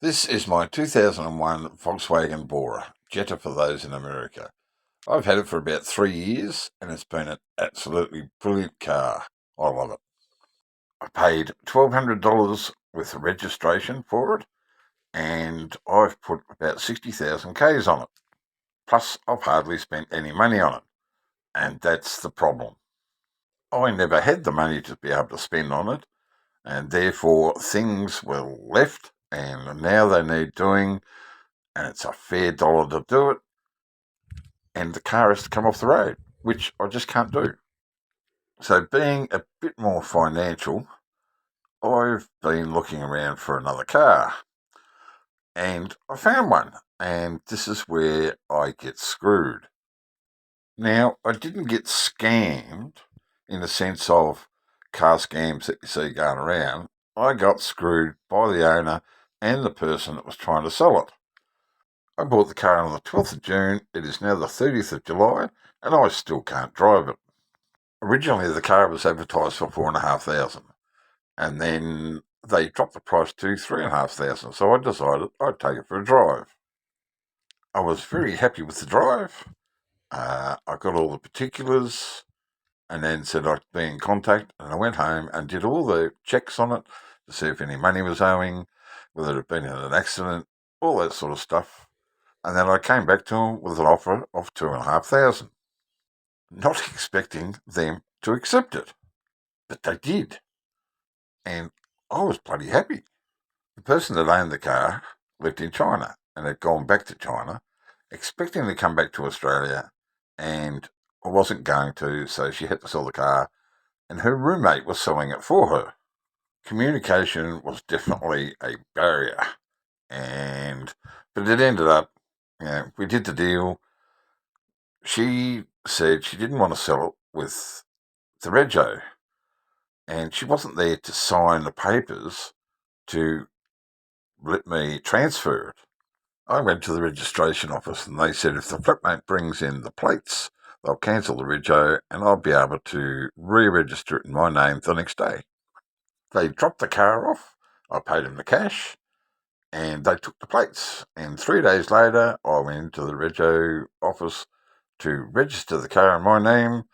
This is my 2001 Volkswagen Jetta for those in America. I've had it for about 3 years and it's been an absolutely brilliant car. I love it. I paid $1,200 with registration for it and I've put about 60,000 Ks on it. Plus, I've hardly spent any money on it, and that's the problem. I never had the money to be able to spend on it, and therefore things were left and now they need doing, and it's a fair dollar to do it, and the car has to come off the road, which I just can't do. So, being a bit more financial, I've been looking around for another car, and I found one, and this is where I get screwed. Now, I didn't get scammed in the sense of car scams that you see going around. I got screwed by the owner and the person that was trying to sell it. I bought the car on the 12th of June. It is now the 30th of July, and I still can't drive it. Originally, the car was advertised for 4,500, and then they dropped the price to 3,500. So I decided I'd take it for a drive. I was very happy with the drive. I got all the particulars, and then said I'd be in contact. And I went home and did all the checks on it to see if any money was owing, whether it had been in an accident, all that sort of stuff. And then I came back to them with an offer of 2,500, not expecting them to accept it, but they did. And I was bloody happy. The person that owned the car lived in China and had gone back to China, expecting to come back to Australia, and I wasn't going to, so she had to sell the car, and her roommate was selling it for her. Communication was definitely a barrier, and but it ended up, we did the deal. She said she didn't want to sell it with the rego, and she wasn't there to sign the papers to let me transfer it. I went to the registration office and they said if the flatmate brings in the plates, they'll cancel the rego and I'll be able to re-register it in my name the next day. They dropped the car off, I paid them the cash, and they took the plates. And 3 days later, I went into the rego office to register the car in my name,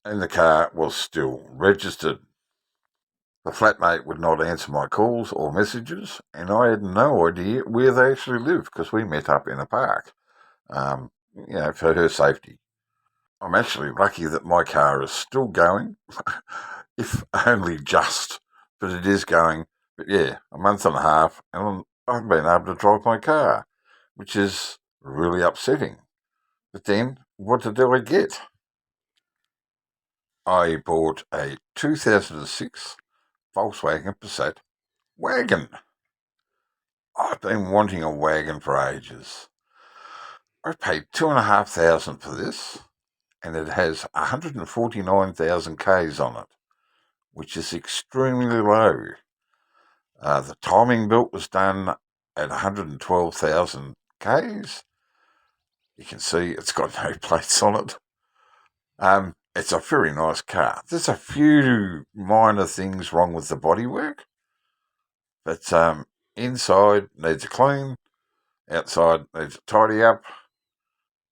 and the car was still registered. The flatmate would not answer my calls or messages, and I had no idea where they actually lived because we met up in a park, for her safety. I'm actually lucky that my car is still going, if only just, but it is going. But yeah, a month and a half, and I've been able to drive my car, which is really upsetting. But then, what did I get? I bought a 2006 Volkswagen Passat Wagon. I've been wanting a wagon for ages. I paid 2,500 for this, and it has 149,000 Ks on it, which is extremely low. The timing belt was done at 112,000 Ks. You can see it's got no plates on it. It's a very nice car. There's a few minor things wrong with the bodywork, but inside needs a clean, outside needs a tidy up.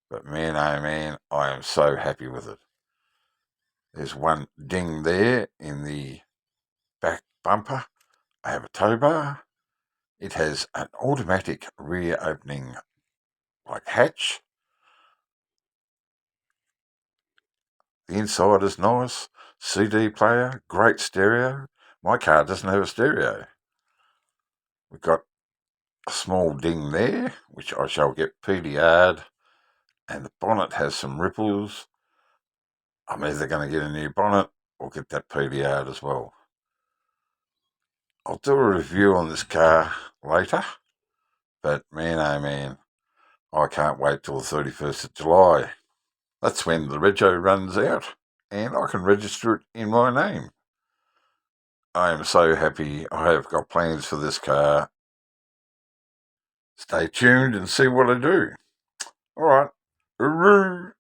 But man, oh man, I am so happy with it. There's one ding there in the back bumper. I have a tow bar. It has an automatic rear opening hatch. The inside is nice. CD player, great stereo. My car doesn't have a stereo. We've got a small ding there, which I shall get PDR'd, and the bonnet has some ripples. I'm either going to get a new bonnet or get that PDR'd as well. I'll do a review on this car later, but man, oh man, I can't wait till the 31st of July. That's when the rego runs out and I can register it in my name. I am so happy. I have got plans for this car. Stay tuned and see what I do. All right. Hooroo.